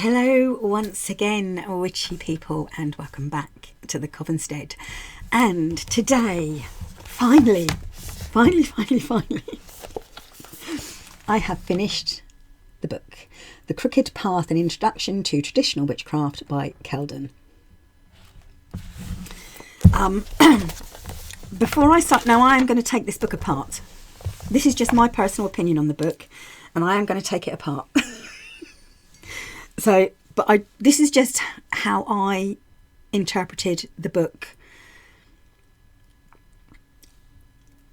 Hello once again, witchy people, and welcome back to the Covenstead. And today, finally, I have finished the book, The Crooked Path, An Introduction to Traditional Witchcraft by Kelden. Before I start, now I am going to take this book apart. This is just my personal opinion on the book, and I am going to take it apart. This is just how I interpreted the book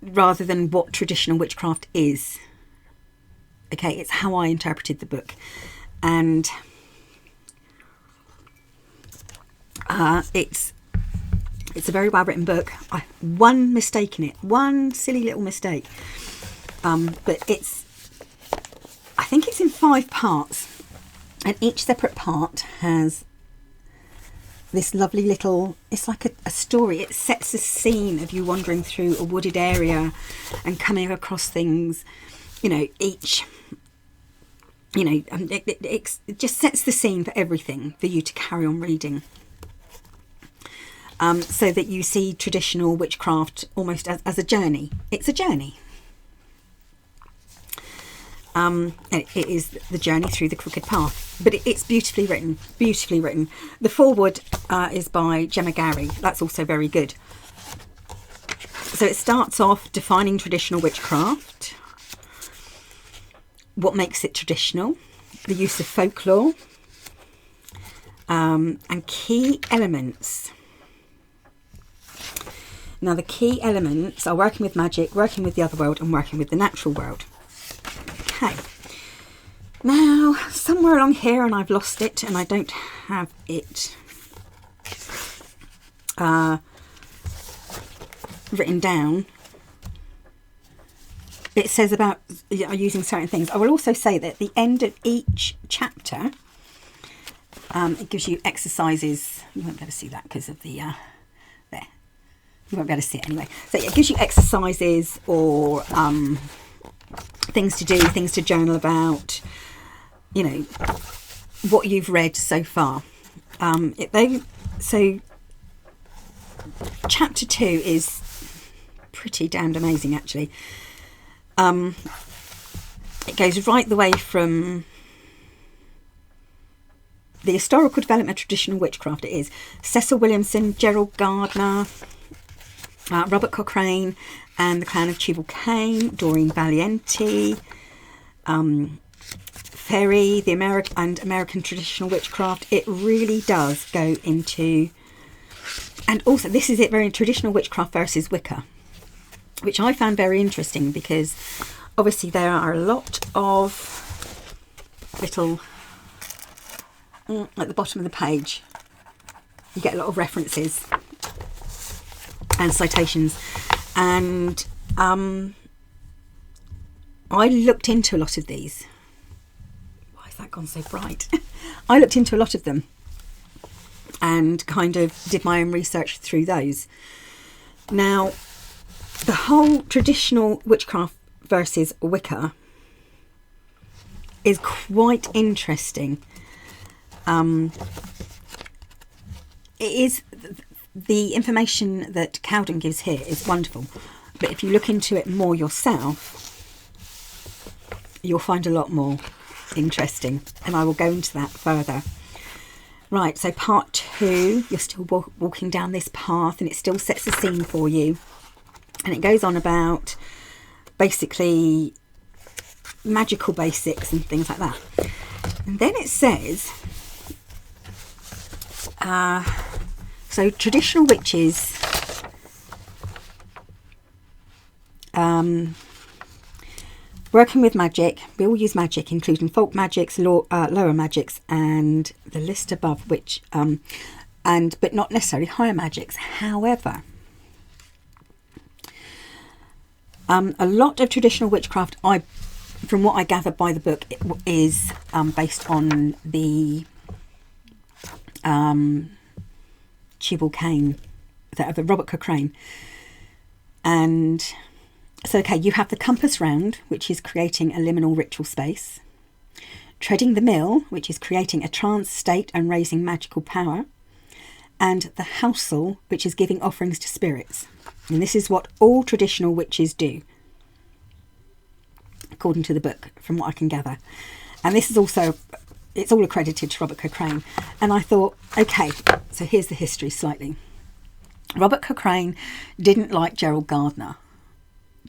rather than what traditional witchcraft is. Okay, it's how I interpreted the book. And it's a very well written book. One mistake in it, one silly little mistake. But I think it's in 5 parts. And each separate part has this lovely little, it's like a story. It sets a scene of you wandering through a wooded area and coming across things, it just sets the scene for everything for you to carry on reading. So that you see traditional witchcraft almost as a journey. It's a journey. It is the journey through the crooked path, but it's beautifully written, The foreword is by Gemma Gary. That's also very good. So it starts off defining traditional witchcraft, what makes it traditional, the use of folklore, and key elements. Now the key elements are working with magic, working with the other world, and working with the natural world. Okay, now somewhere along here, and I've lost it and I don't have it written down, it says about using certain things. I will also say that at the end of each chapter it gives you exercises. You won't be able to see that because of the there, you won't be able to see it anyway. So it gives you exercises or things to do, things to journal about, what you've read so far. So chapter 2 is pretty damned amazing, actually. It goes right the way from the historical development of traditional witchcraft. It is Cecil Williamson, Gerald Gardner, Robert Cochrane, and the Clan of Tubal Cain, Doreen Valiente, Ferry, the American traditional witchcraft. It really does go into, and also this is it, very traditional witchcraft versus Wicca, which I found very interesting because obviously there are a lot of little, at the bottom of the page, you get a lot of references and citations. And I looked into a lot of these. Why has that gone so bright? I looked into a lot of them and kind of did my own research through those. Now, the whole traditional witchcraft versus Wicca is quite interesting. It is... The information that Keldens gives here is wonderful, but if you look into it more yourself, you'll find a lot more interesting, and I will go into that further. Right, so part 2, you're still walking down this path, and it still sets the scene for you, and it goes on about basically magical basics and things like that. And then it says, so traditional witches working with magic, we all use magic, including folk magics, lower magics, and the list above, which but not necessarily higher magics. However, a lot of traditional witchcraft, from what I gathered by the book, is based on the Tubal Cain, the Robert Cochrane. And so, okay, you have the compass round, which is creating a liminal ritual space. treading the mill, which is creating a trance state and raising magical power, and the housel, which is giving offerings to spirits. And this is what all traditional witches do, according to the book, from what I can gather. And this is also, it's all accredited to Robert Cochrane. And I thought, okay, so here's the history slightly. Robert Cochrane didn't like Gerald Gardner.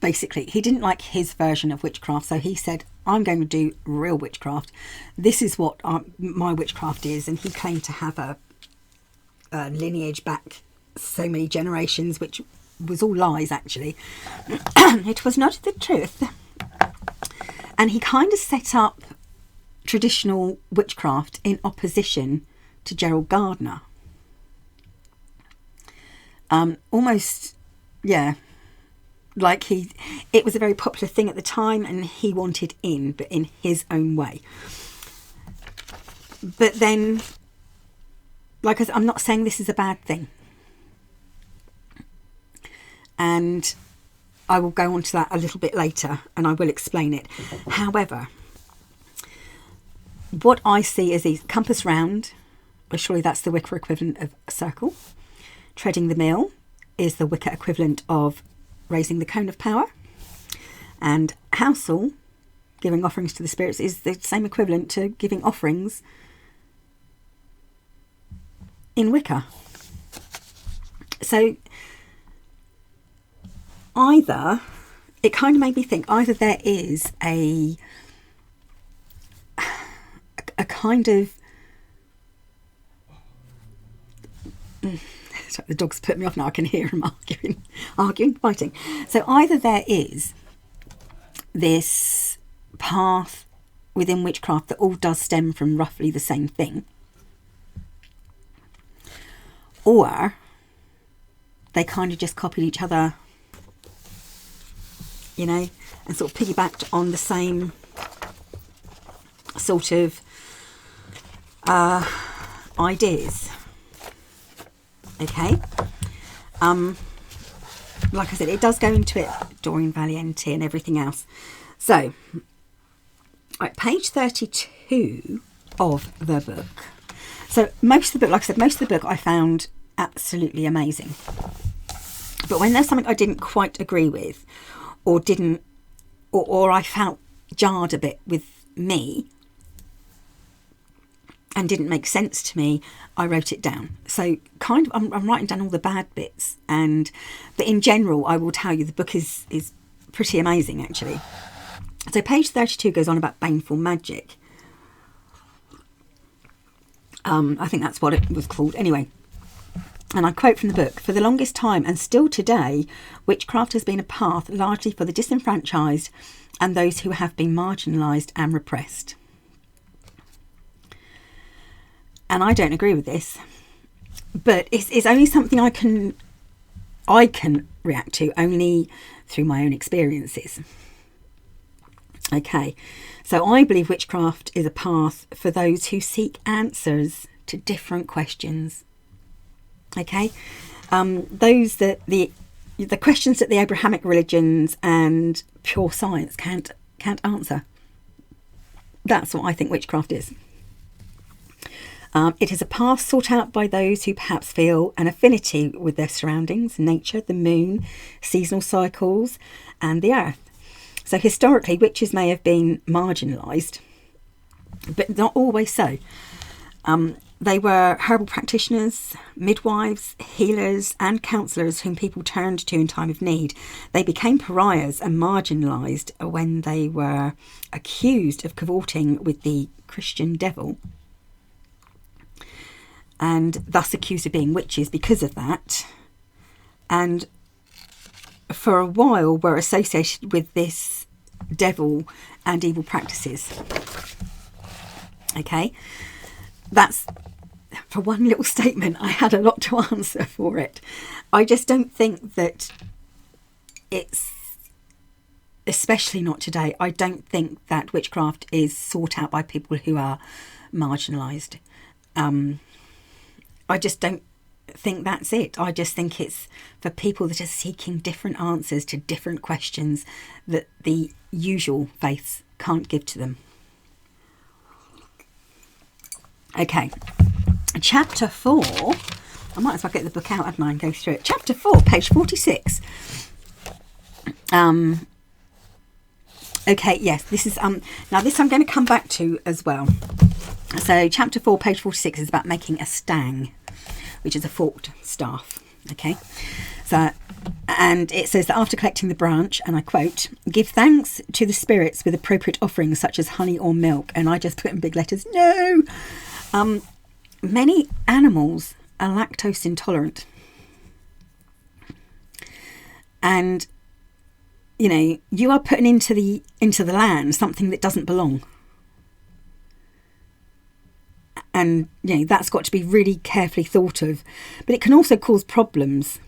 Basically, he didn't like his version of witchcraft, so he said, I'm going to do real witchcraft. This is what my witchcraft is. And he claimed to have a lineage back so many generations, which was all lies, actually. It was not the truth. And he kind of set up traditional witchcraft in opposition to Gerald Gardner. Almost, yeah, like it was a very popular thing at the time, and he wanted in, but in his own way. But then, like I said, I'm not saying this is a bad thing. And I will go on to that a little bit later, and I will explain it. However, what I see is a compass round, well, surely that's the Wicca equivalent of a circle. Treading the mill is the Wicca equivalent of raising the cone of power. And housel, giving offerings to the spirits, is the same equivalent to giving offerings in Wicca. So either, it kind of made me think, either there is a kind of, sorry, the dog's put me off now, I can hear him arguing, fighting. So either there is this path within witchcraft that all does stem from roughly the same thing, or they kind of just copied each other, you know, and sort of piggybacked on the same sort of ideas. Okay. Like I said, it does go into it, Doreen Valiente and everything else. So, right, page 32 of the book. So most of the book, like I said, most of the book I found absolutely amazing. But when there's something I didn't quite agree with, or didn't, or I felt jarred a bit with me and didn't make sense to me, I wrote it down. So kind of, I'm writing down all the bad bits, but in general, I will tell you the book is pretty amazing, actually. So page 32 goes on about baneful magic. I think that's what it was called. Anyway, and I quote from the book, "For the longest time, and still today, witchcraft has been a path largely for the disenfranchised and those who have been marginalised and repressed." And I don't agree with this, but it's only something I can react to only through my own experiences. Okay, so I believe witchcraft is a path for those who seek answers to different questions. Okay, those that the questions that the Abrahamic religions and pure science can't answer. That's what I think witchcraft is. It is a path sought out by those who perhaps feel an affinity with their surroundings, nature, the moon, seasonal cycles, and the earth. So historically, witches may have been marginalised, but not always so. They were herbal practitioners, midwives, healers, and counsellors whom people turned to in time of need. They became pariahs and marginalised when they were accused of cavorting with the Christian devil, and thus accused of being witches because of that. And for a while were associated with this devil and evil practices. Okay, that's for one little statement. I had a lot to answer for it. I just don't think that it's, especially not today, I don't think that witchcraft is sought out by people who are marginalised. I just don't think that's it. I just think it's for people that are seeking different answers to different questions that the usual faiths can't give to them. Okay, chapter 4. I might as well get the book out, hadn't I, and go through it. Chapter 4, page 46. Okay, yes, this is now this I'm going to come back to as well. So chapter 4, page 46 is about making a stang, which is a forked staff. Okay, so, and it says that after collecting the branch, and I quote, give thanks to the spirits with appropriate offerings such as honey or milk. And I just put in big letters, no. Many animals are lactose intolerant, and you know, you are putting into the land something that doesn't belong. And, you know, that's got to be really carefully thought of. But it can also cause problems.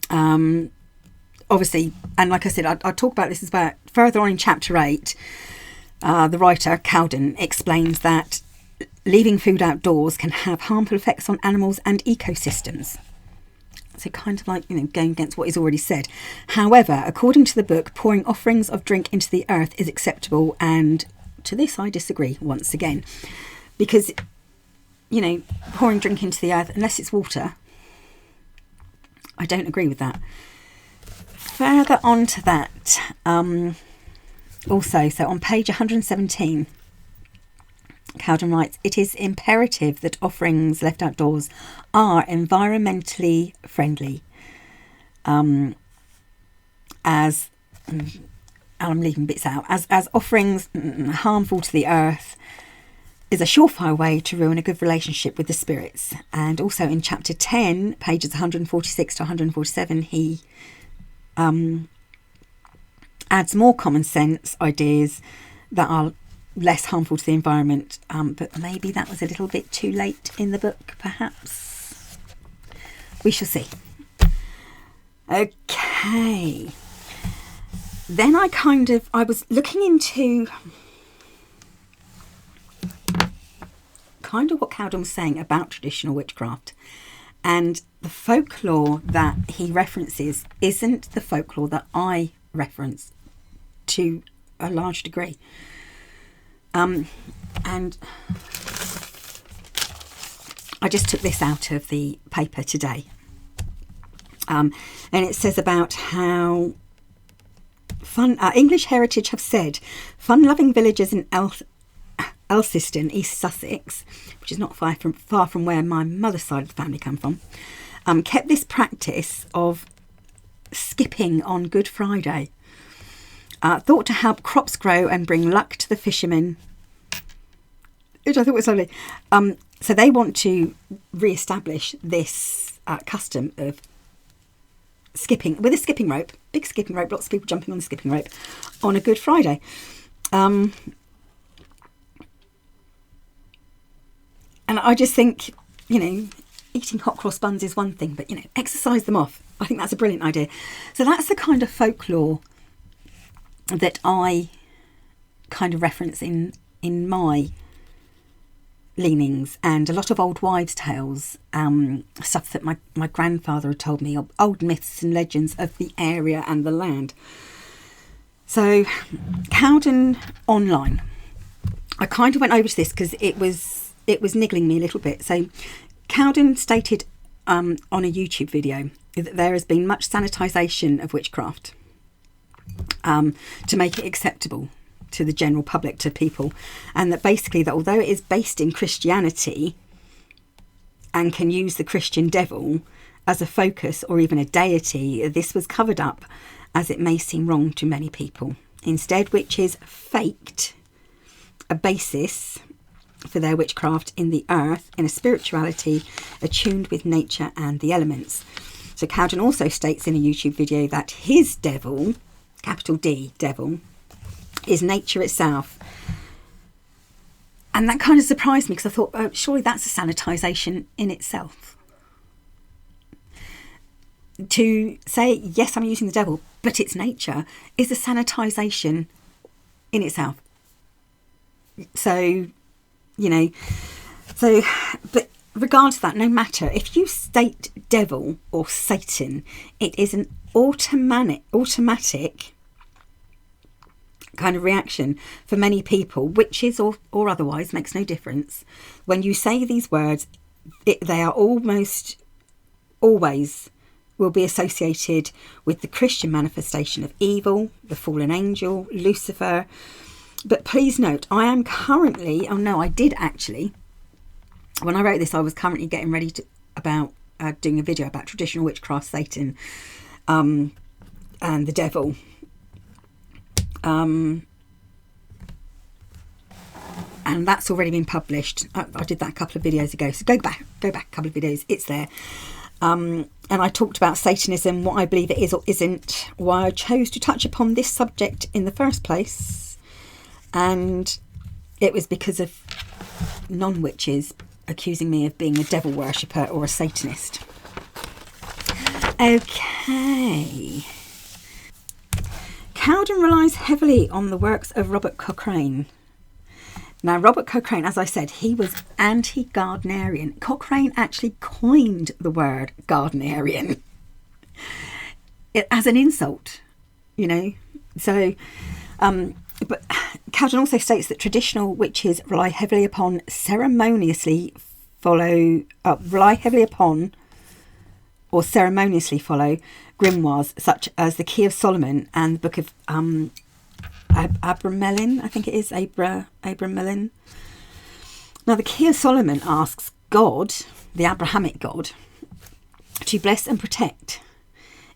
Obviously, and like I said, I'll talk about this as well. Further on in chapter 8, the writer, Kelden, explains that leaving food outdoors can have harmful effects on animals and ecosystems. So kind of like, you know, going against what is already said. However, according to the book, pouring offerings of drink into the earth is acceptable. And to this, I disagree once again. Because, you know, pouring drink into the earth, unless it's water, I don't agree with that. Further on to that, also, so on page 117, Keldens writes, it is imperative that offerings left outdoors are environmentally friendly. As I'm leaving bits out, as offerings harmful to the earth is a surefire way to ruin a good relationship with the spirits. And also in chapter 10, pages 146 to 147, he adds more common sense ideas that are less harmful to the environment, but maybe that was a little bit too late in the book, perhaps. We shall see. Okay. Then I was looking into kind of what Keldens was saying about traditional witchcraft, and the folklore that he references isn't the folklore that I reference to a large degree. And I just took this out of the paper today. And it says about how English Heritage have said fun-loving villagers in Alciston, East Sussex, which is not far from where my mother's side of the family come from, kept this practice of skipping on Good Friday, thought to help crops grow and bring luck to the fishermen, which I thought was lovely. So they want to re-establish this custom of skipping with a skipping rope, big skipping rope, lots of people jumping on the skipping rope on a Good Friday. And I just think, you know, eating hot cross buns is one thing, but, you know, exercise them off. I think that's a brilliant idea. So that's the kind of folklore that I kind of reference in my leanings, and a lot of old wives' tales, stuff that my grandfather had told me, of old myths and legends of the area and the land. So Keldens online, I kind of went over to this because it was niggling me a little bit. So Keldens stated on a YouTube video that there has been much sanitisation of witchcraft to make it acceptable to the general public, to people, and that basically that although it is based in Christianity and can use the Christian devil as a focus or even a deity, this was covered up as it may seem wrong to many people. Instead, witches faked a basis for their witchcraft in the earth, in a spirituality attuned with nature and the elements. So Keldens also states in a YouTube video that his devil, capital D, devil, is nature itself. And that kind of surprised me, because I thought, oh, surely that's a sanitisation in itself. To say, yes, I'm using the devil, but it's nature, is a sanitisation in itself. So, you know, but regardless of that, no matter, if you state devil or Satan, it is an automatic kind of reaction for many people, witches or otherwise, makes no difference. When you say these words, they are almost always will be associated with the Christian manifestation of evil, the fallen angel, Lucifer. But please note, I am currently, I did actually, when I wrote this, I was currently getting ready about doing a video about traditional witchcraft, Satan, and the devil. And that's already been published. I did that a couple of videos ago, so go back a couple of videos, it's there. And I talked about Satanism, what I believe it is or isn't, why I chose to touch upon this subject in the first place. And it was because of non-witches accusing me of being a devil worshipper or a Satanist. Okay. Keldens relies heavily on the works of Robert Cochrane. Now, Robert Cochrane, as I said, he was anti-Gardnerian. Cochrane actually coined the word Gardnerian as an insult, So, but Keldens also states that traditional witches rely heavily upon ceremoniously follow grimoires such as the Key of Solomon and the Book of AmberMoon, I think it is, AmberMoon. Now, the Key of Solomon asks God, the Abrahamic God, to bless and protect.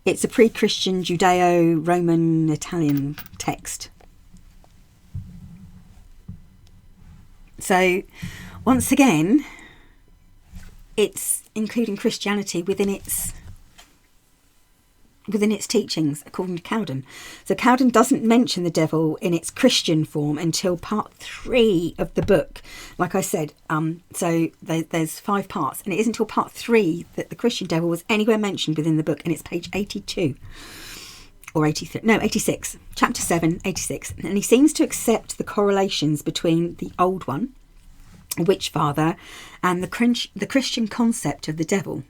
It's a pre-Christian Judeo-Roman Italian text. So, once again, it's including Christianity within its teachings, according to Keldens. So Keldens doesn't mention the devil in its Christian form until part 3 of the book. Like I said, so there's 5 parts, and it isn't until part 3 that the Christian devil was anywhere mentioned within the book, and it's page 82 or 83. No, 86. Chapter 7, 86. And he seems to accept the correlations between the old one, witch father, and the Christian concept of the devil.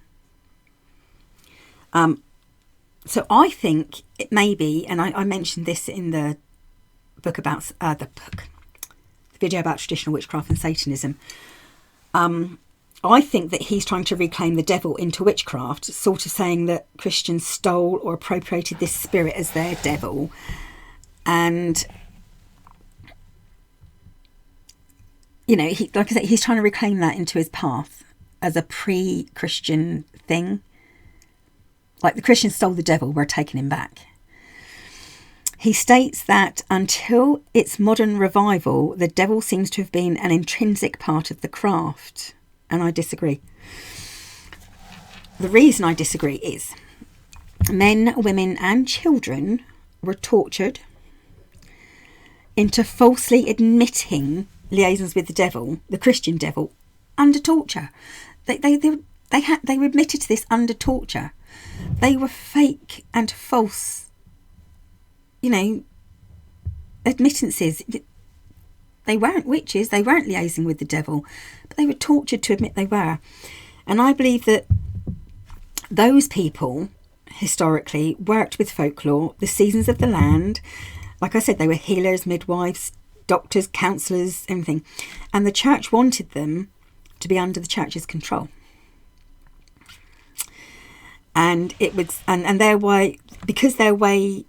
So I think it may be, and I mentioned this in the book about the video about traditional witchcraft and Satanism. I think that he's trying to reclaim the devil into witchcraft, sort of saying that Christians stole or appropriated this spirit as their devil, and like I said, he's trying to reclaim that into his path as a pre-Christian thing. Like the Christians stole the devil, we're taking him back. He states that until its modern revival, the devil seems to have been an intrinsic part of the craft. And I disagree. The reason I disagree is men, women and children were tortured into falsely admitting liaisons with the devil, the Christian devil, under torture. They were admitted to this under torture. They were fake and false, admittances. They weren't witches, they weren't liaising with the devil, but they were tortured to admit they were. And I believe that those people, historically, worked with folklore, the seasons of the land. Like I said, they were healers, midwives, doctors, counsellors, everything. And the church wanted them to be under the church's control. And it was, and their way, because their way,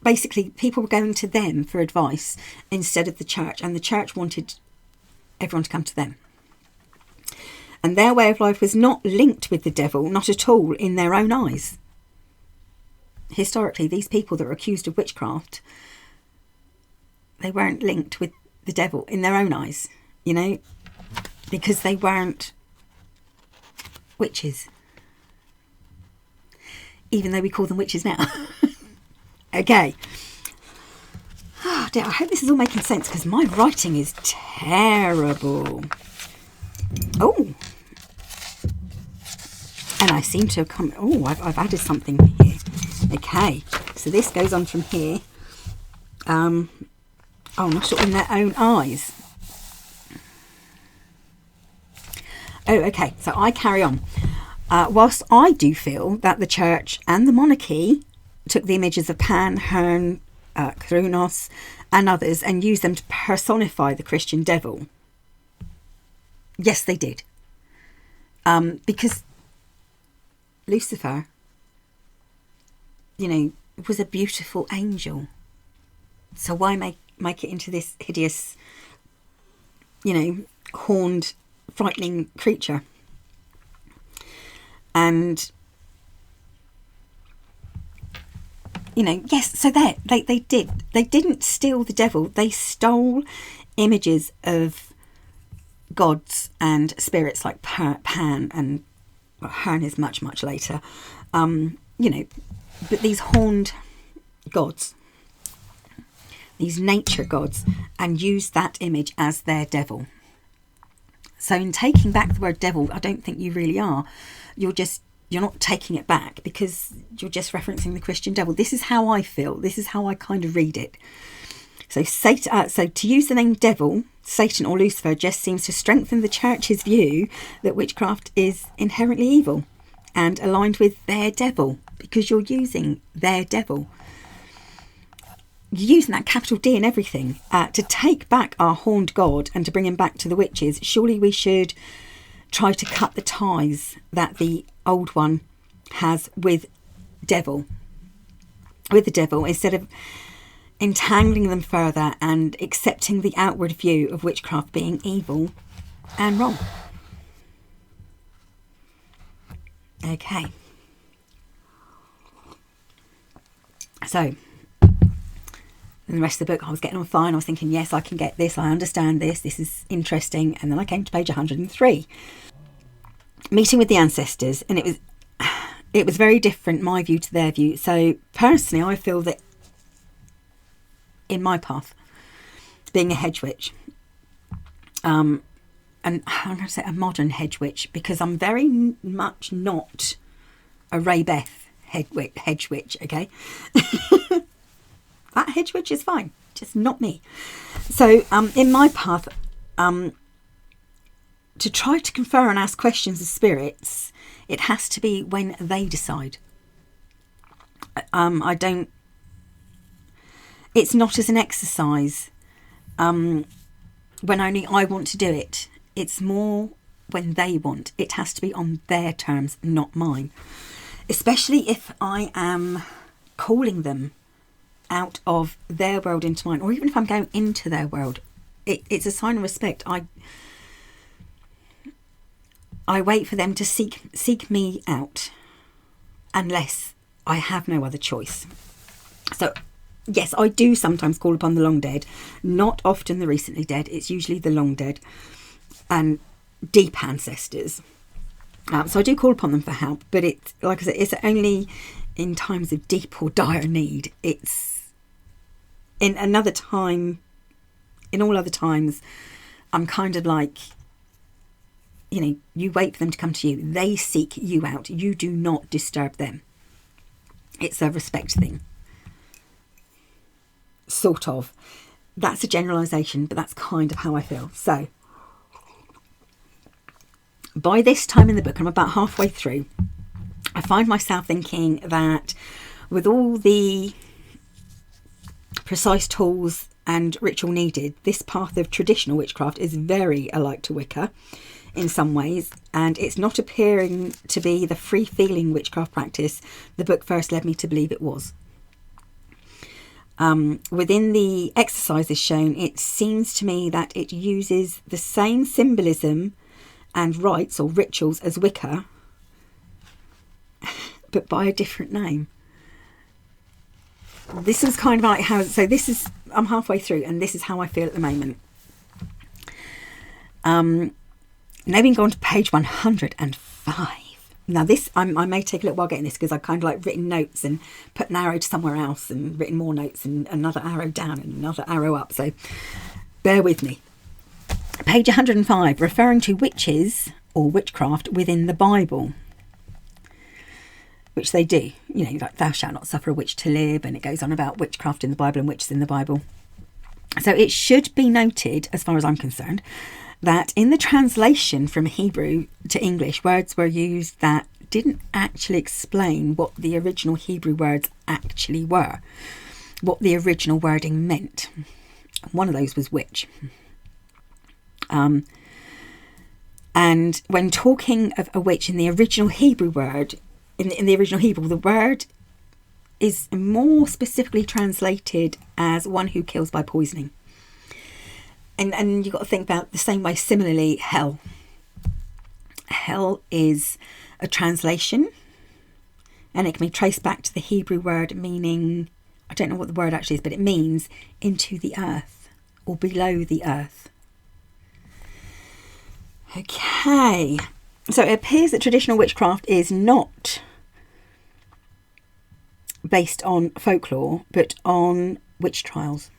basically people were going to them for advice instead of the church, and the church wanted everyone to come to them. And their way of life was not linked with the devil, not at all, in their own eyes. Historically, these people that were accused of witchcraft, they weren't linked with the devil in their own eyes, because they weren't witches, even though we call them witches now. Okay. Oh dear, I hope this is all making sense, because my writing is terrible. Oh, and I seem to have come, I've added something here. Okay, so this goes on from here. Not in their own eyes. Oh, okay, so I carry on. Whilst I do feel that the church and the monarchy took the images of Pan, Herne, Kronos and others, and used them to personify the Christian devil. Yes, they did. Because Lucifer, was a beautiful angel. So why make it into this hideous, horned, frightening creature? And yes, so they did. They didn't steal the devil. They stole images of gods and spirits like Pan, and Herne is much, much later. But these horned gods, these nature gods, and used that image as their devil. So in taking back the word devil, I don't think you really are. You're not taking it back, because you're just referencing the Christian devil. This is how I feel. This is how I kind of read it. So Satan, so to use the name devil, Satan or Lucifer, just seems to strengthen the church's view that witchcraft is inherently evil and aligned with their devil, because you're using their devil. You're using that capital D and everything to take back our horned god and to bring him back to the witches. Surely we should try to cut the ties that the old one has with the devil, instead of entangling them further and accepting the outward view of witchcraft being evil and wrong. Okay. So, in the rest of the book, I was getting on fine. I was thinking, yes, I can get this. I understand this. This is interesting. And then I came to page 103. Meeting with the ancestors. And it was very different, my view to their view. So, personally, I feel that in my path, being a hedge witch, and I'm going to say a modern hedge witch, because I'm very much not a Ray Beth hedge witch, okay? That hedge witch is fine, just not me. So in my path, to try to confer and ask questions of spirits, it has to be when they decide. It's not as an exercise when only I want to do it. It's more when they want. It has to be on their terms, not mine. Especially if I am calling them out of their world into mine, or even if I'm going into their world. It's a sign of respect. I wait for them to seek me out, unless I have no other choice. So yes, I do sometimes call upon the long dead, not often the recently dead. It's usually the long dead and deep ancestors. So I do call upon them for help, but it's, like I said, it's only in times of deep or dire need. It's in another time, in all other times, I'm kind of like, you wait for them to come to you. They seek you out. You do not disturb them. It's a respect thing. Sort of. That's a generalisation, but that's kind of how I feel. So, by this time in the book, I'm about halfway through, I find myself thinking that with all the precise tools and ritual needed, this path of traditional witchcraft is very alike to Wicca in some ways, and it's not appearing to be the free-feeling witchcraft practice the book first led me to believe it was. Within the exercises shown, it seems to me that it uses the same symbolism and rites or rituals as Wicca, but by a different name. This is kind of like how, so this is, I'm halfway through, and this is how I feel at the moment. Now we've gone to page 105. Now this, I may take a little while getting this, because I've kind of like written notes and put an arrow to somewhere else and written more notes and another arrow down and another arrow up. So bear with me. Page 105, referring to witches or witchcraft within the Bible, which they do. Like thou shalt not suffer a witch to live, and it goes on about witchcraft in the Bible and witches in the Bible. So it should be noted, as far as I'm concerned, that in the translation from Hebrew to English, words were used that didn't actually explain what the original Hebrew words actually were. what the original wording meant. One of those was witch. And when talking of a witch in the original Hebrew word, in the original Hebrew, the word is more specifically translated as one who kills by poisoning. And you've got to think about the same way, similarly, hell. Hell is a translation, and it can be traced back to the Hebrew word meaning, I don't know what the word actually is, but it means into the earth or below the earth. Okay, so it appears that traditional witchcraft is not based on folklore, but on witch trials.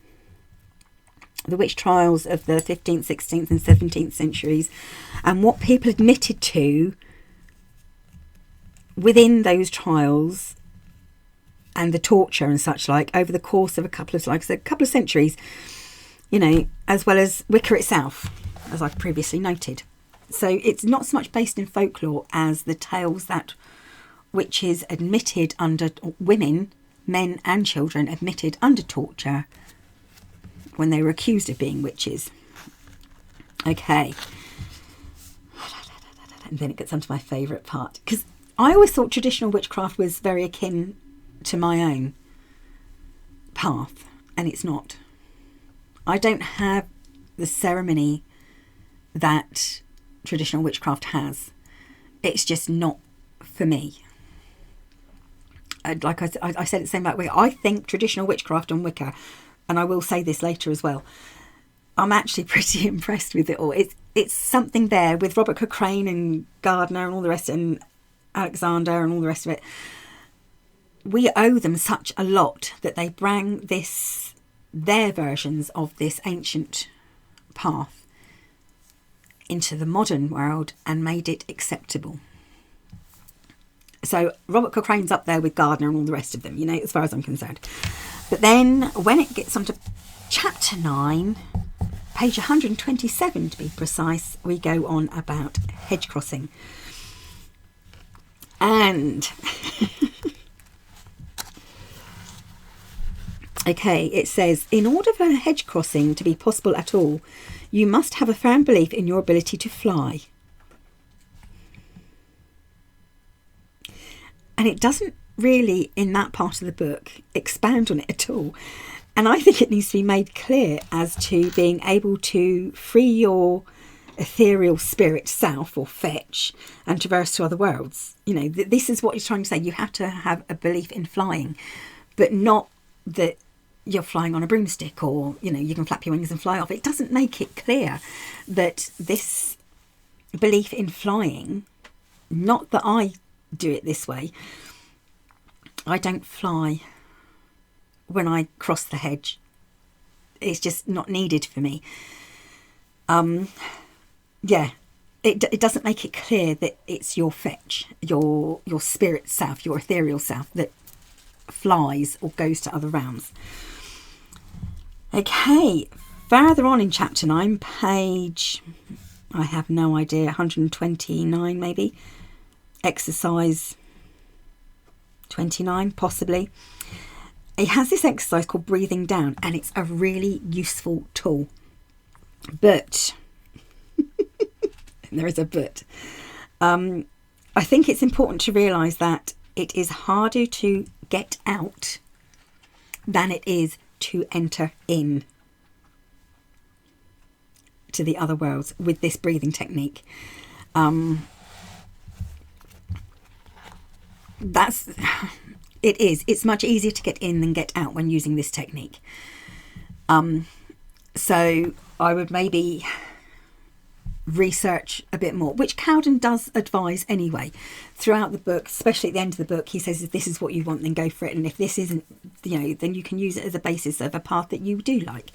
The witch trials of the 15th, 16th and 17th centuries, and what people admitted to within those trials and the torture and such like over the course of a couple of centuries, you know, as well as Wicca itself, as I've previously noted. So it's not so much based in folklore as the tales that witches admitted under, women, men and children admitted under torture when they were accused of being witches. Okay. And then it gets onto my favourite part, because I always thought traditional witchcraft was very akin to my own path, and it's not. I don't have the ceremony that traditional witchcraft has. It's just not for me. Like I said it the same about Wicca. I think traditional witchcraft and Wicca, and I will say this later as well, I'm actually pretty impressed with it all. It's something there with Robert Cochrane and Gardner and all the rest, and Alexander and all the rest of it. We owe them such a lot that they bring their versions of this ancient path into the modern world and made it acceptable. So Robert Cochrane's up there with Gardner and all the rest of them, you know, as far as I'm concerned. But then when it gets onto chapter 9, page 127 to be precise, we go on about hedge crossing. And okay, it says, in order for hedge crossing to be possible at all, you must have a firm belief in your ability to fly. And it doesn't really, in that part of the book, expand on it at all. And I think it needs to be made clear as to being able to free your ethereal spirit self or fetch and traverse to other worlds. You know, this is what he's trying to say. You have to have a belief in flying, but not that you're flying on a broomstick, or, you know, you can flap your wings and fly off. It doesn't make it clear that this belief in flying, not that I do it this way, I don't fly when I cross the hedge. It's just not needed for me. Yeah, it doesn't make it clear that it's your fetch, your spirit self, your ethereal self that flies or goes to other realms. Okay, further on in chapter 9, page, I have no idea, 129 maybe, exercise 29 possibly. It has this exercise called breathing down, and it's a really useful tool. But, there is a but, I think it's important to realise that it is harder to get out than it is to enter in to the other worlds with this breathing technique. It's much easier to get in than get out when using this technique. So I would maybe research a bit more, which Keldens does advise anyway throughout the book, especially at the end of the book. He says, if this is what you want, then go for it, and if this isn't, you know, then you can use it as a basis of a path that you do like.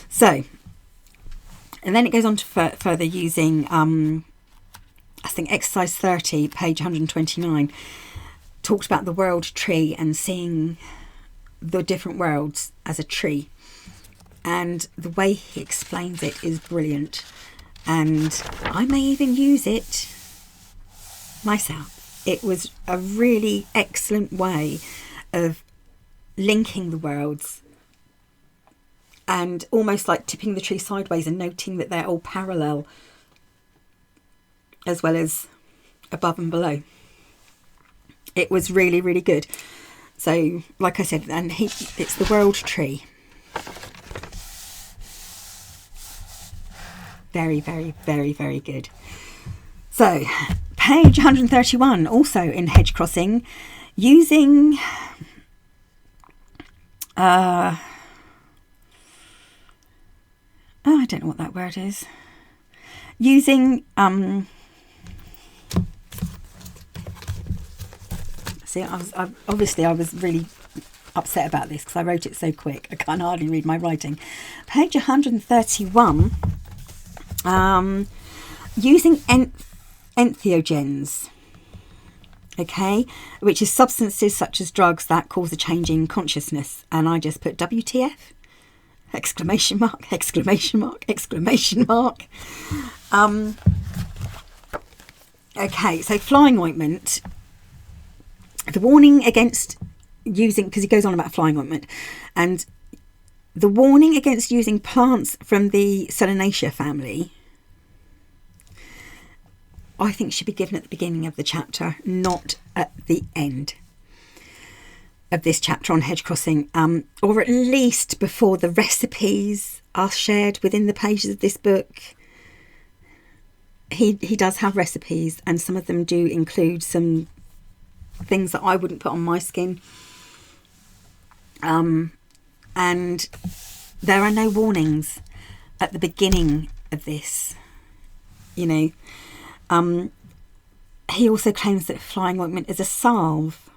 So, and then it goes on to further using I think exercise 30, page 129, talks about the world tree and seeing the different worlds as a tree, and the way he explains it is brilliant. And I may even use it myself. It was a really excellent way of linking the worlds, and almost like tipping the tree sideways and noting that they're all parallel as well as above and below. It was really, really good. So, like I said, and it's the world tree. Very, very, very, very good. So, page 131, also in hedge crossing, using I don't know what that word is. Using see, I was really upset about this because I wrote it so quick. I can't hardly read my writing. Page 131. Using entheogens, okay, which is substances such as drugs that cause a change in consciousness. And I just put WTF, exclamation mark, exclamation mark, exclamation mark. Okay, so flying ointment. The warning against using, because he goes on about flying ointment, and the warning against using plants from the Solanaceae family, I think should be given at the beginning of the chapter, not at the end of this chapter on hedge crossing, or at least before the recipes are shared within the pages of this book. He does have recipes, and some of them do include some things that I wouldn't put on my skin. And there are no warnings at the beginning of this, you know. He also claims that flying ointment is a salve.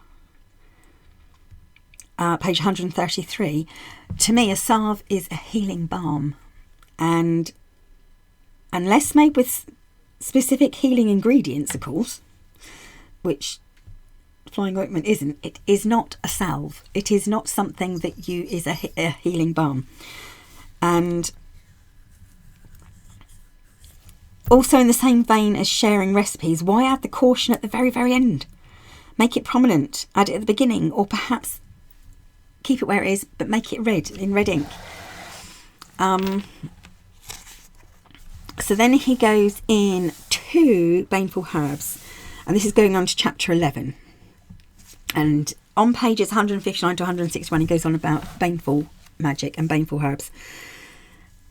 Page 133. To me, a salve is a healing balm, and unless made with specific healing ingredients, of course, which flying ointment isn't, it is not a salve. It is not something that is a healing balm. And also, in the same vein as sharing recipes, why add the caution at the very, very end? Make it prominent, add it at the beginning, or perhaps keep it where it is, but make it red, in red ink. So then he goes in to baneful herbs, and this is going on to chapter 11. And on pages 159 to 161, he goes on about baneful magic and baneful herbs.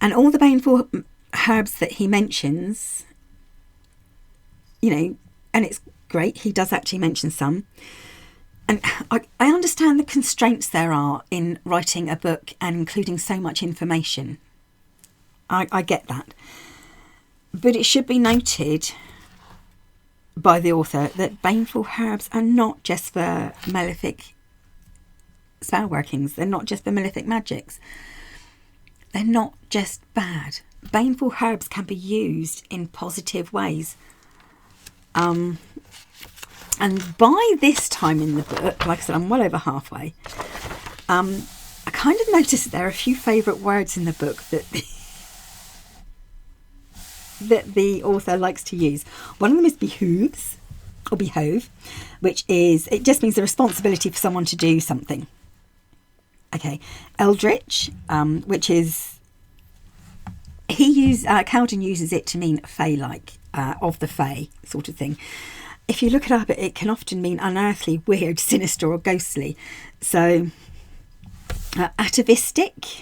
And all the baneful herbs that he mentions, you know, and it's great, he does actually mention some. And I understand the constraints there are in writing a book and including so much information. I get that. But it should be noted by the author that baneful herbs are not just for malefic spell workings. They're not just for malefic magics. They're not just bad. Baneful herbs can be used in positive ways. And by this time in the book, like I said, I'm well over halfway, I kind of noticed that there are a few favourite words in the book that the author likes to use. One of them is behooves, or behove, which is, it just means the responsibility for someone to do something. Okay. Eldritch, which is, Kelden uses it to mean fae-like, of the fae sort of thing. If you look it up, it can often mean unearthly, weird, sinister, or ghostly. So, atavistic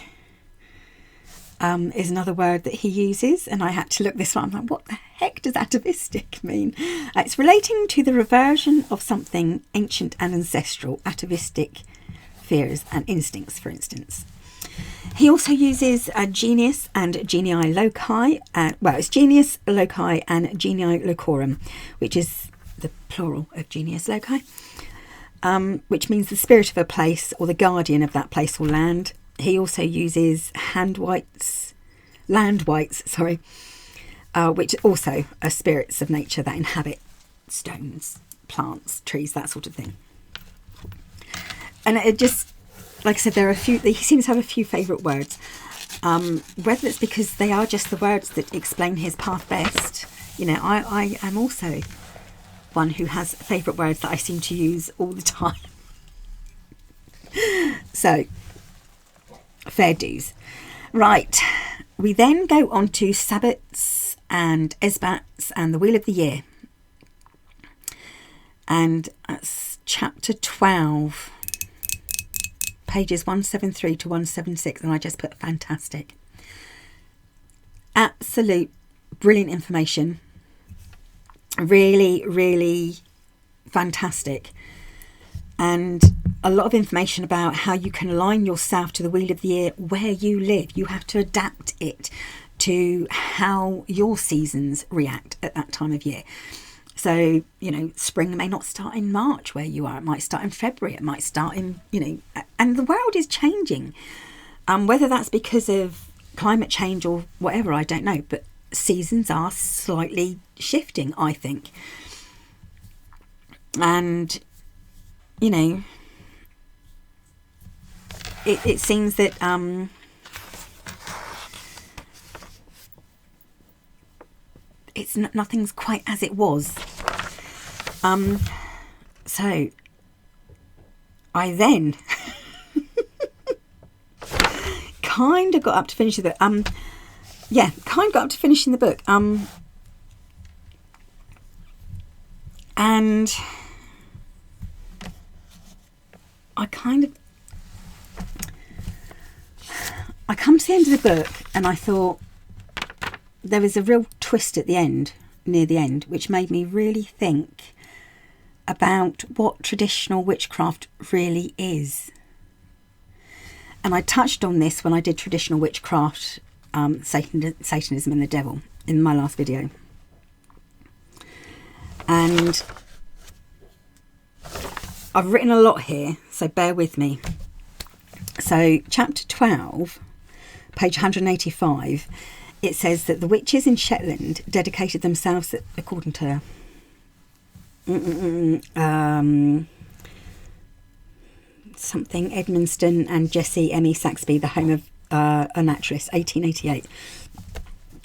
is another word that he uses, and I had to look this one. I'm like, what the heck does atavistic mean? It's relating to the reversion of something ancient and ancestral. Atavistic fears and instincts, for instance. He also uses genius and genii loci. It's genius loci and genii locorum, which is the plural of genius loci, which means the spirit of a place or the guardian of that place or land. He also uses land wights, which also are spirits of nature that inhabit stones, plants, trees, that sort of thing. And it just, like I said, there are a few, he seems to have a few favourite words. Whether it's because they are just the words that explain his path best. You know, I am also one who has favourite words that I seem to use all the time. So, fair dues. Right, we then go on to Sabbats and Esbats and the Wheel of the Year. And that's chapter 12, pages 173 to 176, and I just put fantastic. Absolute brilliant information. Really, really fantastic. And a lot of information about how you can align yourself to the Wheel of the Year where you live. You have to adapt it to how your seasons react at that time of year. So, you know, spring may not start in March where you are. It might start in February. It might start in, you know, and the world is changing. Whether that's because of climate change or whatever, I don't know. But seasons are slightly shifting, I think. And, you know, it seems that nothing's quite as it was. So I then kind of got up to finishing the finishing the book. And I come to the end of the book and I thought there was a real twist at the end, near the end, which made me really think about what traditional witchcraft really is. And I touched on this when I did traditional witchcraft, Satanism and the devil in my last video. And I've written a lot here, so bear with me. So chapter 12, page 185, it says that the witches in Shetland dedicated themselves, according to something Edmonston and Jessie Emmy Saxby, the home of a naturalist, 1888.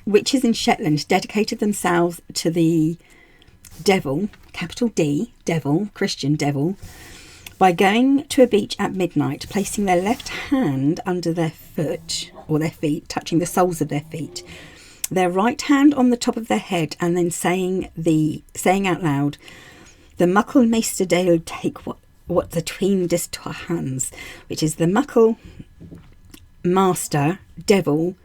Witches in Shetland dedicated themselves to the devil, capital D, devil, Christian devil, by going to a beach at midnight, placing their left hand under their foot or their feet, touching the soles of their feet, their right hand on the top of their head, and then saying out loud, "The muckle meester dale take what the tween dis twa hands," which is the muckle master devil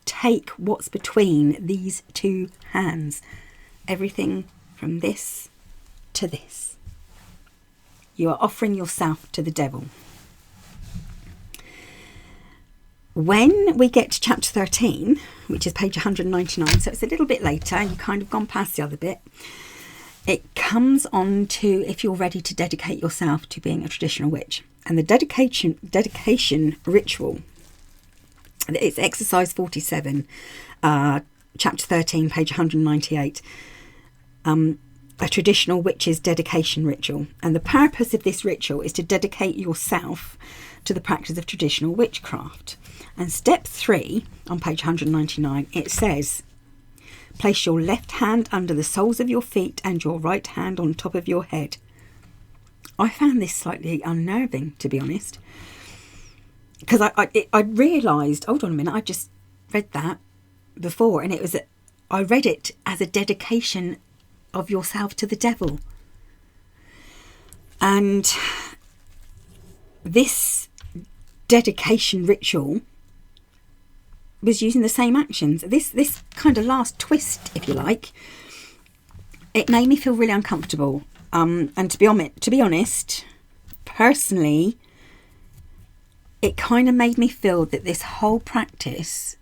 take what's between these two hands. Everything from this to this. You are offering yourself to the devil. When we get to chapter 13, which is page 199, so it's a little bit later, you've kind of gone past the other bit, it comes on to if you're ready to dedicate yourself to being a traditional witch. And the dedication ritual, it's exercise 47, chapter 13, page 198, a traditional witch's dedication ritual. And the purpose of this ritual is to dedicate yourself to the practice of traditional witchcraft. And step 3 on page 199, it says, place your left hand under the soles of your feet and your right hand on top of your head. I found this slightly unnerving, to be honest, because I realised, hold on a minute, I just read that before, and I read it as a dedication of yourself to the devil. And this dedication ritual was using the same actions. This kind of last twist, if you like, it made me feel really uncomfortable. And to be honest, personally, it kind of made me feel that this whole practice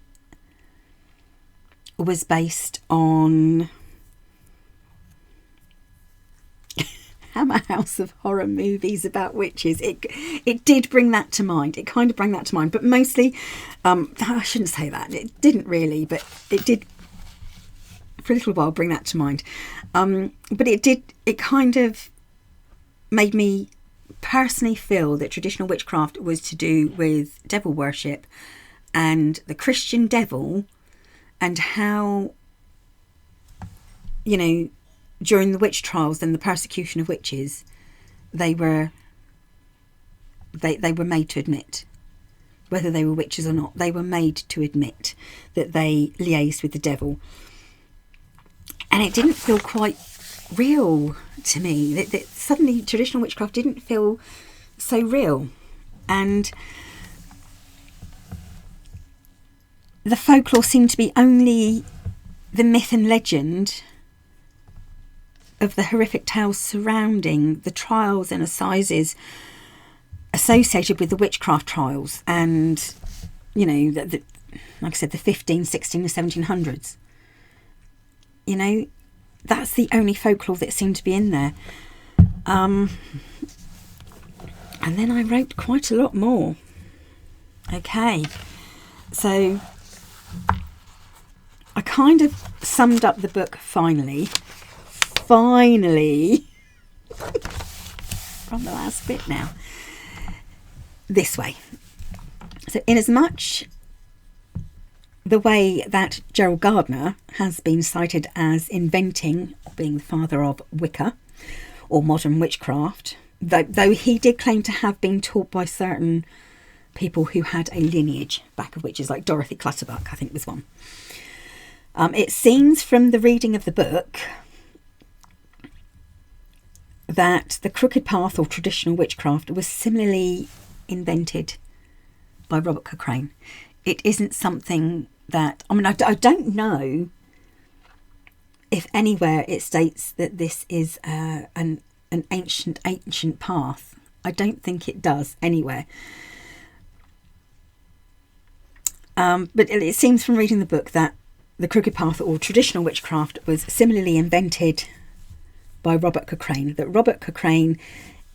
was based on Hammer House of Horror movies about witches. It did bring that to mind. It kind of brought that to mind, but mostly, I shouldn't say that. It didn't really, but it did for a little while bring that to mind. But it kind of made me personally feel that traditional witchcraft was to do with devil worship and the Christian devil, and how, you know, during the witch trials and the persecution of witches, they were They were made to admit, whether they were witches or not, they were made to admit that they liaised with the devil. And it didn't feel quite real to me. That suddenly traditional witchcraft didn't feel so real. And the folklore seemed to be only the myth and legend of the horrific tales surrounding the trials and assizes associated with the witchcraft trials, and like I said, the 15, 16 and 1700s. That's the only folklore that seemed to be in there. And then I wrote quite a lot more. Okay, so I kind of summed up the book finally from the last bit now, this way. So inasmuch the way that Gerald Gardner has been cited as inventing, being the father of Wicca or modern witchcraft, though he did claim to have been taught by certain people who had a lineage back of witches, like Dorothy Clutterbuck, I think was one. It seems from the reading of the book that the crooked path or traditional witchcraft was similarly invented by Robert Cochrane. It isn't something that, I don't know if anywhere it states that this is an ancient path. I don't think it does anywhere. But it seems from reading the book that the crooked path or traditional witchcraft was similarly invented by Robert Cochrane, that Robert Cochrane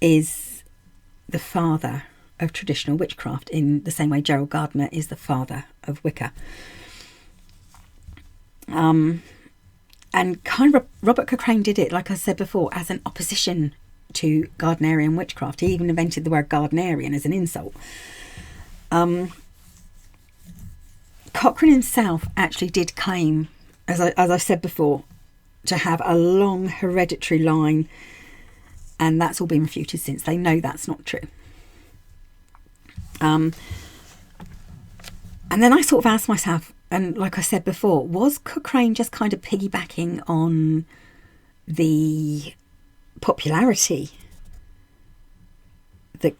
is the father of traditional witchcraft in the same way Gerald Gardner is the father of Wicca. And kind of Robert Cochrane did it, like I said before, as an opposition to Gardnerian witchcraft. He even invented the word Gardnerian as an insult. Cochrane himself actually did claim, as I said before, to have a long hereditary line, and that's all been refuted since. They know that's not true. And then I sort of asked myself, and like I said before, was Cochrane just kind of piggybacking on the popularity that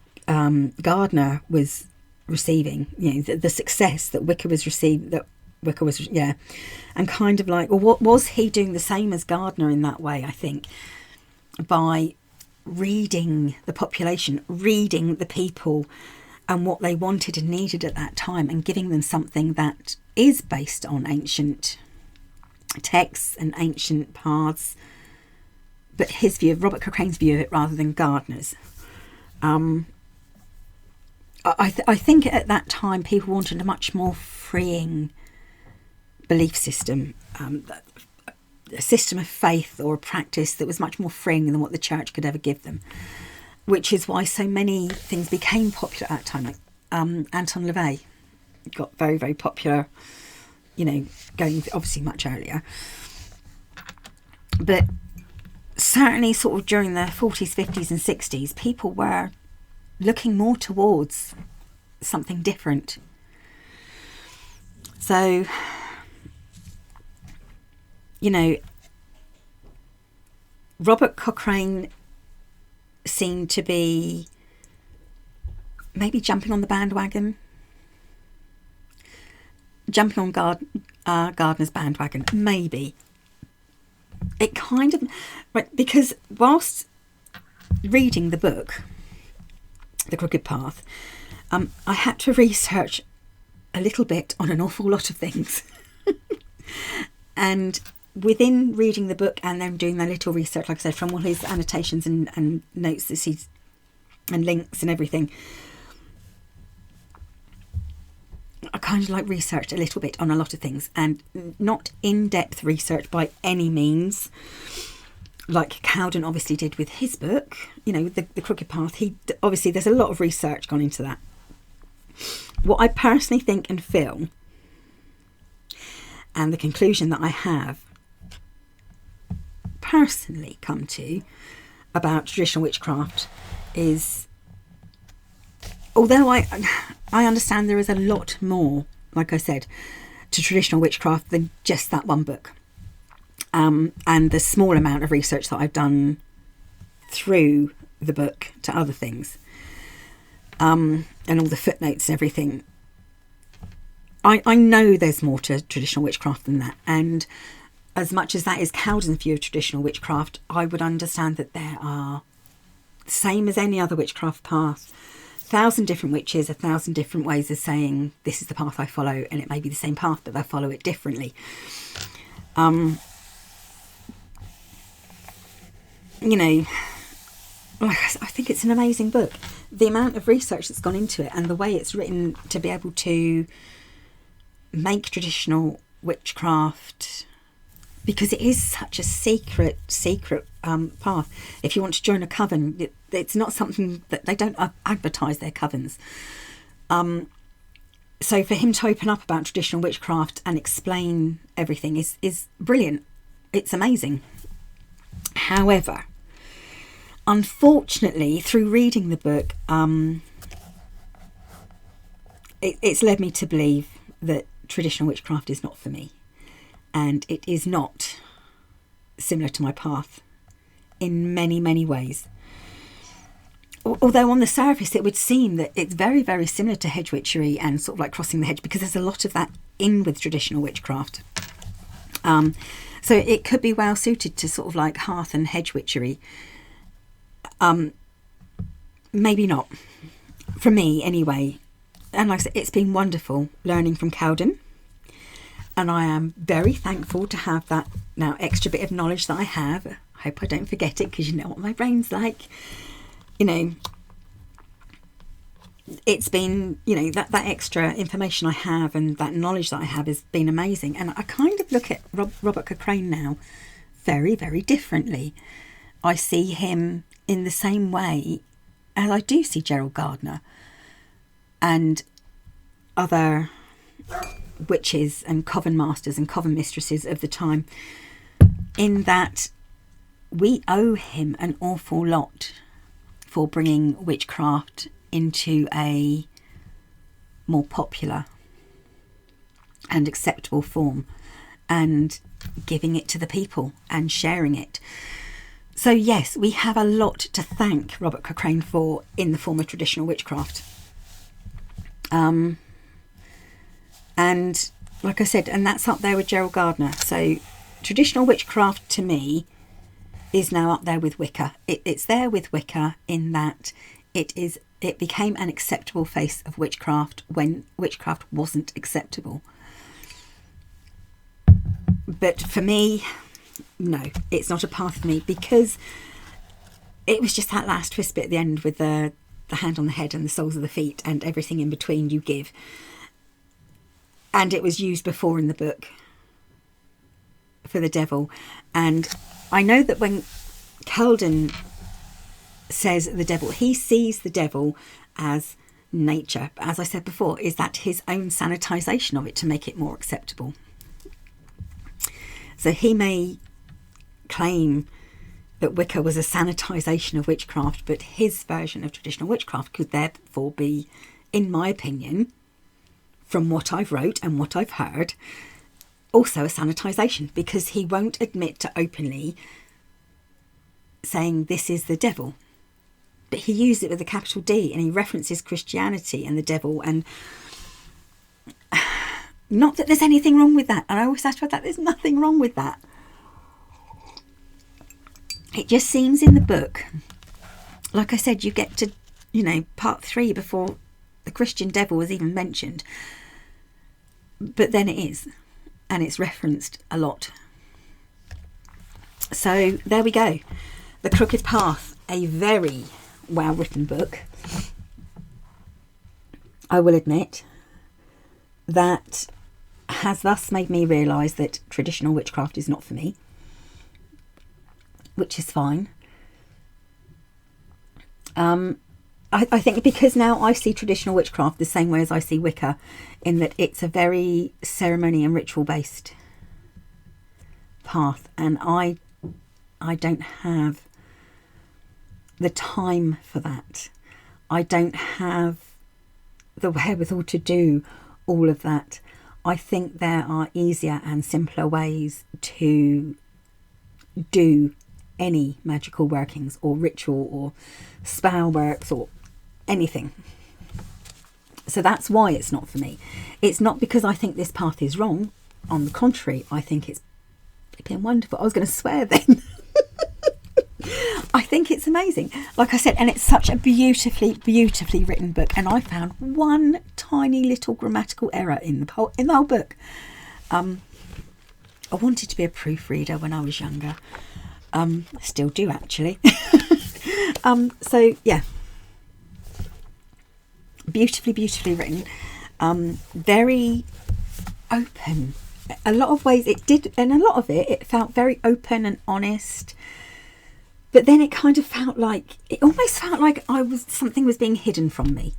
Gardner was receiving, the success that Wicca was and kind of like, well, what was he doing the same as Gardner in that way? I think by reading the population, reading the people and what they wanted and needed at that time, and giving them something that is based on ancient texts and ancient paths, but his view, Robert Cochrane's view of it, rather than Gardner's. I think at that time people wanted a much more freeing belief system, a system of faith or a practice that was much more freeing than what the church could ever give them, which is why so many things became popular at that time. Like Anton LaVey got very, very popular, going obviously much earlier. But certainly sort of during the 40s, 50s and 60s, people were looking more towards something different. So, Robert Cochrane seemed to be maybe jumping on the bandwagon, jumping on Gardner's bandwagon, maybe. It kind of, right, because whilst reading the book, The Crooked Path, I had to research a little bit on an awful lot of things. And within reading the book and then doing that little research, like I said, from all his annotations and notes that he's, and links and everything, I kind of like researched a little bit on a lot of things, and not in-depth research by any means, like Keldens obviously did with his book, the Crooked Path. Obviously there's a lot of research gone into that. What I personally think and feel, and the conclusion that I have personally come to about traditional witchcraft, is although I understand there is a lot more, like I said, to traditional witchcraft than just that one book. And the small amount of research that I've done through the book to other things, and all the footnotes and everything, I know there's more to traditional witchcraft than that. And as much as that is Keldens' view of traditional witchcraft, I would understand that there are, same as any other witchcraft path, 1,000 different witches, 1,000 different ways of saying this is the path I follow, and it may be the same path, but they'll follow it differently. You know, I think it's an amazing book. The amount of research that's gone into it and the way it's written to be able to make traditional witchcraft, because it is such a secret path. If you want to join a coven, it's not something that they don't advertise their covens. So for him to open up about traditional witchcraft and explain everything is brilliant. It's amazing. However, unfortunately, through reading the book, it's led me to believe that traditional witchcraft is not for me. And it is not similar to my path in many, many ways. Although on the surface it would seem that it's very, very similar to hedge witchery and sort of like crossing the hedge, because there's a lot of that in with traditional witchcraft. So it could be well suited to sort of like hearth and hedge witchery. Maybe not. For me, anyway. And like I said, it's been wonderful learning from Keldens. And I am very thankful to have that now extra bit of knowledge that I have. I hope I don't forget it, because you know what my brain's like. You know, it's been, you know, that extra information I have and that knowledge that I have has been amazing. And I kind of look at Robert Cochrane now very, very differently. I see him in the same way as I do see Gerald Gardner and other witches and coven masters and coven mistresses of the time, in that we owe him an awful lot for bringing witchcraft into a more popular and acceptable form and giving it to the people and sharing it. So yes, we have a lot to thank Robert Cochrane for in the form of traditional witchcraft. And like I said, and that's up there with Gerald Gardner. So traditional witchcraft to me is now up there with Wicca. It's there with Wicca in that it became an acceptable face of witchcraft when witchcraft wasn't acceptable. But for me, no, it's not a path for me, because it was just that last twist bit at the end with the hand on the head and the soles of the feet and everything in between you give. And it was used before in the book for the devil. And I know that when Keldens says the devil, he sees the devil as nature. But as I said before, is that his own sanitization of it to make it more acceptable. So he may claim that Wicca was a sanitization of witchcraft, but his version of traditional witchcraft could therefore be, in my opinion, from what I've wrote and what I've heard, also a sanitization, because he won't admit to openly saying this is the devil. But he used it with a capital D, and he references Christianity and the devil, and not that there's anything wrong with that. And I always have to add that there's nothing wrong with that. It just seems in the book, like I said, you get to, you know, part 3 before the Christian devil was even mentioned. But then it is, and it's referenced a lot. So there we go. The Crooked Path, a very well written book. I will admit that has thus made me realise that traditional witchcraft is not for me, which is fine. I think because now I see traditional witchcraft the same way as I see Wicca, in that it's a very ceremony and ritual based path, and I don't have the time for that. I don't have the wherewithal to do all of that. I think there are easier and simpler ways to do any magical workings or ritual or spell works or anything. So that's why it's not for me. It's not because I think this path is wrong. On the contrary, I think it's been wonderful. I was going to swear then. I think it's amazing. Like I said, and it's such a beautifully, beautifully written book. And I found one tiny little grammatical error in the whole book. I wanted to be a proofreader when I was younger. I still do, actually. So, yeah. Beautifully, beautifully written. Very open. A lot of ways it did, and a lot of it felt very open and honest. But then it kind of felt like, it almost felt like something was being hidden from me.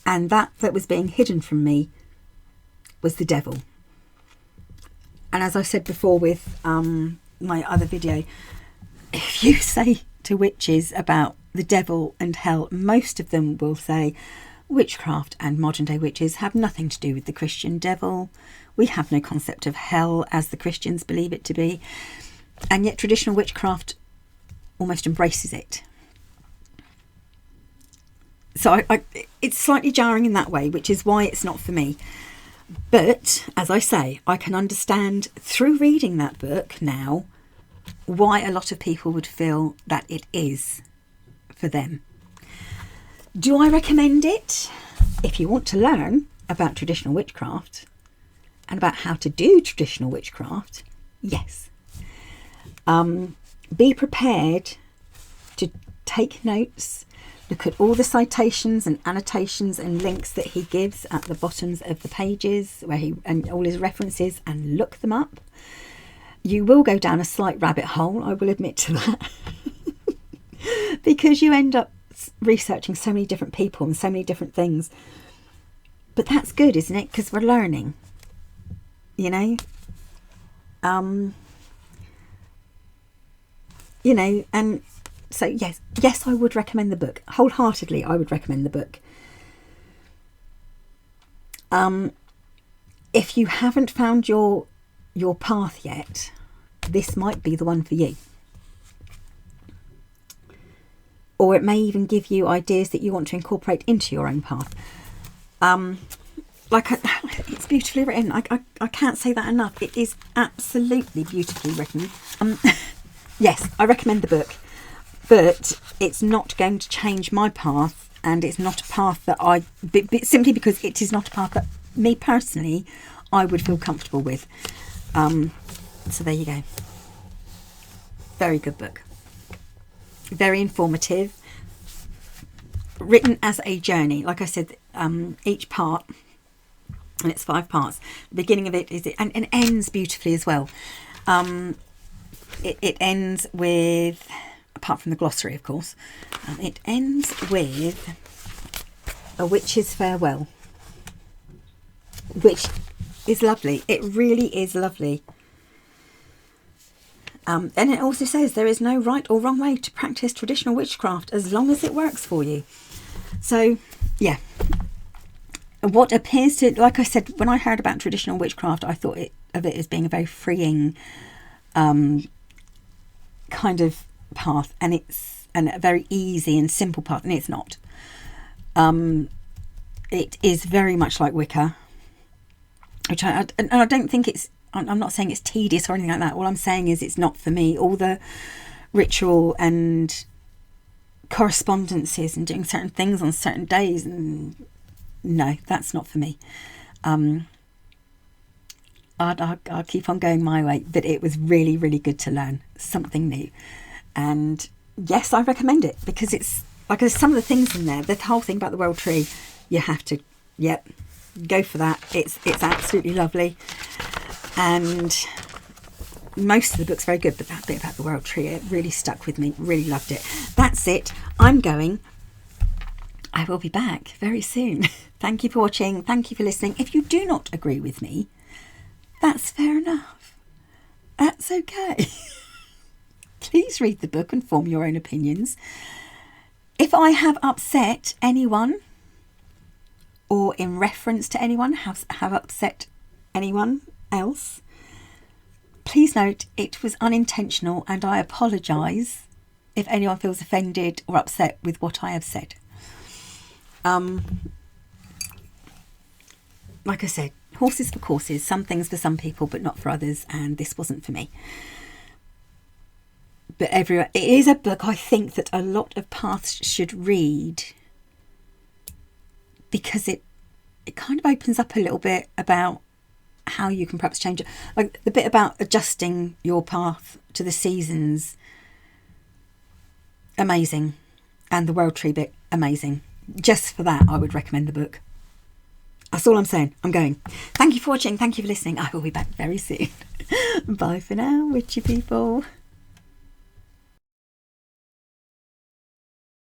And that was being hidden from me was the devil. And as I said before with my other video, if you say to witches about the devil and hell, most of them will say witchcraft and modern day witches have nothing to do with the Christian devil. We have no concept of hell as the Christians believe it to be. And yet traditional witchcraft almost embraces it. So it's slightly jarring in that way, which is why it's not for me. But as I say, I can understand through reading that book now why a lot of people would feel that it is for them. Do I recommend it? If you want to learn about traditional witchcraft and about how to do traditional witchcraft, yes. Be prepared to take notes, look at all the citations and annotations and links that he gives at the bottoms of the pages and all his references, and look them up. You will go down a slight rabbit hole, I will admit to that, because you end up researching so many different people and so many different things. But that's good, isn't it? Because we're learning, you know. And so yes, I would recommend the book wholeheartedly. I would recommend the book. If you haven't found your path yet, this might be the one for you. Or it may even give you ideas that you want to incorporate into your own path. It's beautifully written. I can't say that enough. It is absolutely beautifully written. Yes, I recommend the book, but it's not going to change my path, and it's not a path that simply because it is not a path that me personally I would feel comfortable with. So there you go. Very good book. Very informative. Written as a journey. Like I said, each part, and it's 5 parts. The beginning of it is and ends beautifully as well. It ends with, apart from the glossary, of course, it ends with a witch's farewell, which is lovely. It really is lovely. And it also says there is no right or wrong way to practice traditional witchcraft as long as it works for you. So, yeah. What appears to, like I said, when I heard about traditional witchcraft, I thought of it as being a very freeing kind of path, and a very easy and simple path, and it's not. It is very much like Wicca, which I don't think it's, I'm not saying it's tedious or anything like that. All I'm saying is it's not for me. All the ritual and correspondences and doing certain things on certain days, and no, that's not for me. I'll keep on going my way, but it was really, really good to learn something new. And yes, I recommend it, because it's like, there's some of the things in there, the whole thing about the world tree, you have to, go for that. It's absolutely lovely. And most of the book's very good, but that bit about the world tree, it really stuck with me. Really loved it. That's it. I'm going. I will be back very soon. Thank you for watching. Thank you for listening. If you do not agree with me, that's fair enough. That's okay. Please read the book and form your own opinions. If I have upset anyone, or in reference to anyone have upset anyone else, please note it was unintentional, and I apologise if anyone feels offended or upset with what I have said. Like I said, horses for courses, some things for some people but not for others, and this wasn't for me. But it is a book I think that a lot of paths should read, because it kind of opens up a little bit about how you can perhaps change it. Like the bit about adjusting your path to the seasons, amazing. And the World Tree bit, amazing. Just for that, I would recommend the book. That's all I'm saying. I'm going. Thank you for watching. Thank you for listening. I will be back very soon. Bye for now, witchy people.